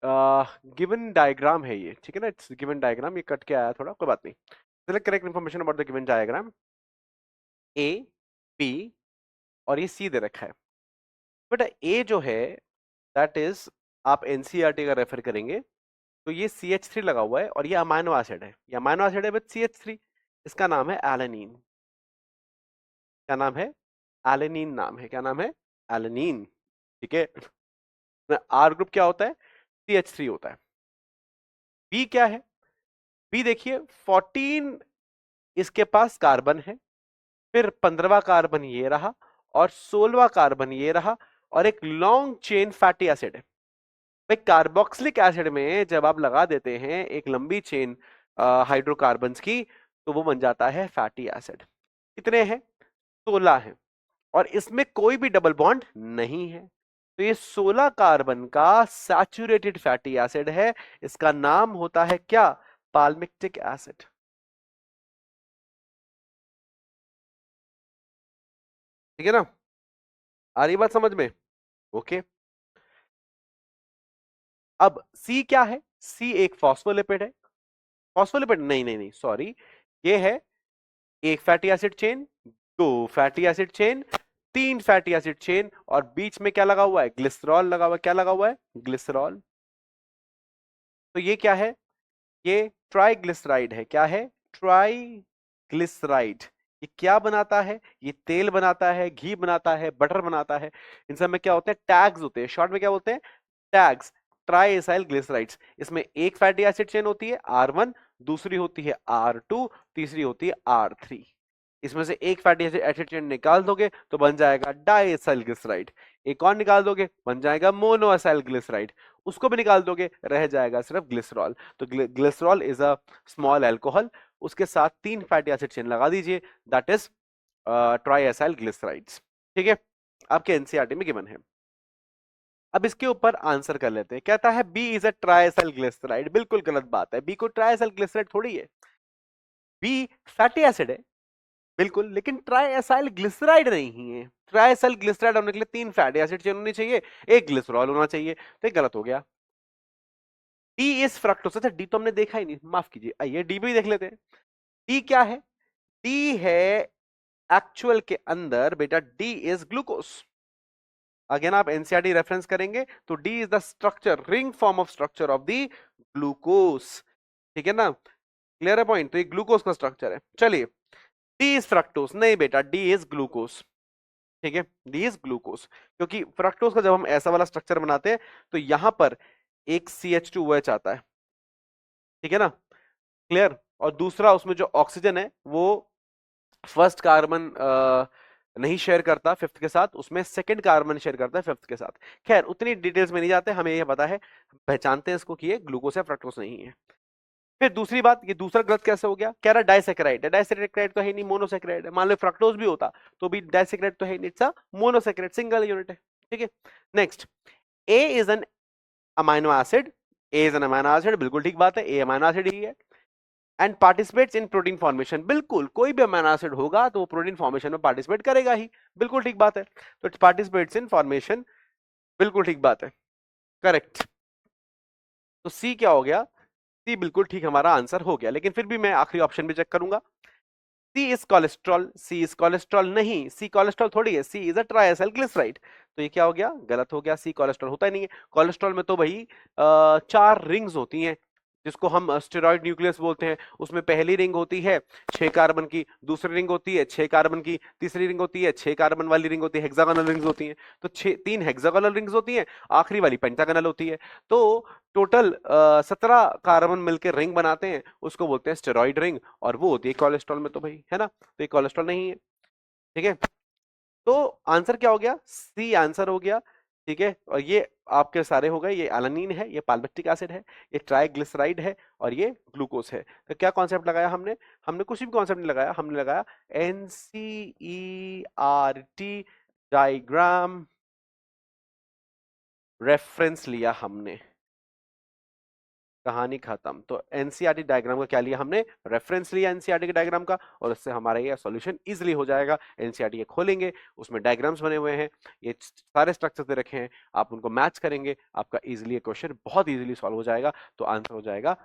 Given diagram है ये, ठीक है ना, इट्स गिवन डायग्राम, ये कट के आया थोड़ा, कोई बात नहीं। Select correct information about the given diagram. A, B और ये सी दे रखा है। बेटा ए जो है दैट इज, आप एनसीईआरटी का रेफर करेंगे तो ये CH3 लगा हुआ है और ये अमाइनो एसिड है, ये अमाइनो एसिड है विद CH3। इसका नाम है एलेनिन। क्या नाम है? एलेनिन नाम है। क्या नाम है? एलेनिन। ठीक है। आर ग्रुप क्या होता है? CH3 होता है। बी क्या है? बी देखिए 14 इसके पास कार्बन है, फिर 15वां कार्बन ये रहा और 16वां कार्बन ये रहा और एक लॉन्ग चेन फैटी एसिड है। भाई कार्बोक्सिलिक एसिड में जब आप लगा देते हैं एक लंबी चेन हाइड्रोकार्बन्स की, तो वो बन जाता है फैटी एसिड। कितने हैं? 16 है और इसमें कोई भी डबल बॉन्ड नहीं है, तो ये 16 कार्बन का सैचुरेटेड फैटी एसिड है। इसका नाम होता है क्या? Palmitic acid. ठीक है ना? आ रही बात समझ में? ओके। अब सी क्या है? सी एक फॉस्फोलिपिड है। फॉस्फोलिपिड नहीं नहीं नहीं, सॉरी, ये है एक फैटी एसिड चेन, दो फैटी एसिड चेन, तीन फैटी एसिड चेन और बीच में क्या लगा हुआ है? ग्लिसरॉल लगा हुआ है। क्या लगा हुआ है? ग्लिसरॉल। तो ये क्या है? ये ट्राइग्लिसराइड है। क्या है? ट्राइग्लिसराइड। ये क्या बनाता है? ये तेल बनाता है, घी बनाता है, बटर बनाता है। इन सब में क्या होते हैं? टैग्स होते हैं। शॉर्ट में क्या बोलते हैं? टैग्स। Try acyl glycerides. इसमें एक फैटी एसिड चेन होती है R1, दूसरी होती है R2, तीसरी होती है R3। इसमें से एक फैटी एसिड चेन निकाल दोगे तो बन जाएगा डाई एसाइल ग्लिसराइड। एक और निकाल दोगे बन जाएगा मोनो एसाइल ग्लिसराइड। उसको भी निकाल दोगे रह जाएगा सिर्फ ग्लिसरॉल। तो glycerol is a small alcohol. उसके साथ तीन फैटी एसिड चेन लगा दीजिए, that is try acyl glycerides. ठीक है, आपके एनसीईआरटी में गिवन है। अब इसके ऊपर आंसर कर लेते हैं। कहता है बी इज अ ट्राइएसाइल ग्लिसराइड। बिल्कुल गलत बात है, बी को ट्राइएसाइल ग्लिसराइड थोड़ी है। बी फैटी एसिड है बिल्कुल, लेकिन ट्राइएसाइल ग्लिसराइड नहीं है। ट्राइएसाइल ग्लिसराइड होने के लिए तीन फैटी एसिड चेन होनी चाहिए, एक ग्लिसरॉल होना चाहिए, तो ये गलत हो गया। D is fructose. अच्छा डी तो हमने देखा ही नहीं, माफ कीजिए, आइए डी भी देख लेते हैं। डी क्या है? डी है एक्चुअल के अंदर बेटा, डी इज ग्लूकोज। अगेन आप एनसीईआरटी रेफरेंस करेंगे तो D is the structure, ring form of structure of the glucose. ठीक है ना? क्लियर है पॉइंट? तो ये ग्लूकोज का स्ट्रक्चर है। चलिए, डी इज फ्रक्टोज नहीं बेटा, डी इज ग्लूकोज। ठीक है, डी इज ग्लूकोज, क्योंकि फ्रक्टोज का जब हम ऐसा वाला स्ट्रक्चर बनाते हैं तो यहां पर एक CH2OH आता है। ठीक है ना? क्लियर? और दूसरा उसमें जो ऑक्सीजन है वो फर्स्ट कार्बन नहीं शेयर करता फिफ्थ के साथ, उसमें सेकंड कार्बन शेयर करता है फिफ्थ के साथ। खैर उतनी डिटेल्स में नहीं जाते, हमें ये पता है, पहचानते हैं इसको कि ये ग्लूकोज है, फ्रक्टोज नहीं है। फिर दूसरी बात, ये दूसरा गलत कैसे हो गया? कह रहा डाइसेक्राइड है। डाइसेक्राइड तो है नहीं, मोनोसेक्राइड है। मान लो फ्रक्टोज भी होता तो भी डाइसेक्राइड तो है नहीं, it's a monosaccharide, single unit है। ठीक है, next, A is an amino acid. A is an amino acid, बिल्कुल ठीक बात है, ए अमाइनो एसिड ही है। And participates in protein formation, बिल्कुल कोई भी अमीनो एसिड होगा तो वो प्रोटीन फॉर्मेशन में पार्टिसिपेट करेगा ही, बिल्कुल ठीक बात है। तो इट पार्टिसिपेट्स इन फॉर्मेशन, बिल्कुल ठीक बात है, करेक्ट। तो सी क्या हो गया? सी बिल्कुल ठीक हमारा आंसर हो गया, लेकिन फिर भी मैं आखिरी ऑप्शन भी चेक करूंगा। C is cholesterol. C is cholesterol नहीं, सी कोलेस्ट्रॉल थोड़ी है, सी इज अ ट्राइएसाइल ग्लिसराइड। तो ये क्या हो गया? गलत हो गया, सी कोलेस्ट्रॉल होता ही नहीं है। कोलेस्ट्रॉल में तो भाई चार रिंग्स होती हैं, जिसको हम स्टेरॉइड न्यूक्लियस बोलते हैं। उसमें पहली रिंग होती है 6 कार्बन की, दूसरी रिंग होती है 6 कार्बन की, तीसरी रिंग होती है 6 कार्बन वाली रिंग होती है, हेक्सागोनल रिंग्स होती हैं। तो तीन हेक्सागोनल रिंग्स होती हैं, आखिरी वाली पेंटागोनल होती है। तो टोटल 17 कार्बन मिलकर रिंग बनाते हैं, उसको बोलते हैं स्टेरॉइड रिंग, और वो होती है कोलेस्ट्रॉल में तो भाई, है ना? तो ये कोलेस्ट्रॉल नहीं है। ठीक है, तो आंसर क्या हो गया? सी आंसर हो गया। ठीक है, और ये आपके सारे हो गए, ये एलानीन है, ये पाल्मिटिक एसिड है, ये ट्राइग्लिसराइड है और ये ग्लूकोज है। तो क्या कॉन्सेप्ट लगाया हमने? हमने कुछ भी कॉन्सेप्ट नहीं लगाया, हमने लगाया एनसीईआरटी डायग्राम, रेफरेंस लिया हमने। कहानी खत्म। तो एनसीईआरटी डायग्राम का क्या लिया हमने, रेफरेंस लिया एनसीईआरटी के डायग्राम का, और इससे हमारा ये सॉल्यूशन इजीली हो जाएगा। एनसीईआरटी ये खोलेंगे, उसमें डायग्राम्स बने हुए हैं, ये सारे स्ट्रक्चर दे रखे हैं, आप उनको मैच करेंगे, आपका इजीली ये क्वेश्चन बहुत इजीली सॉल्व हो जाएगा। तो आंसर हो जाएगा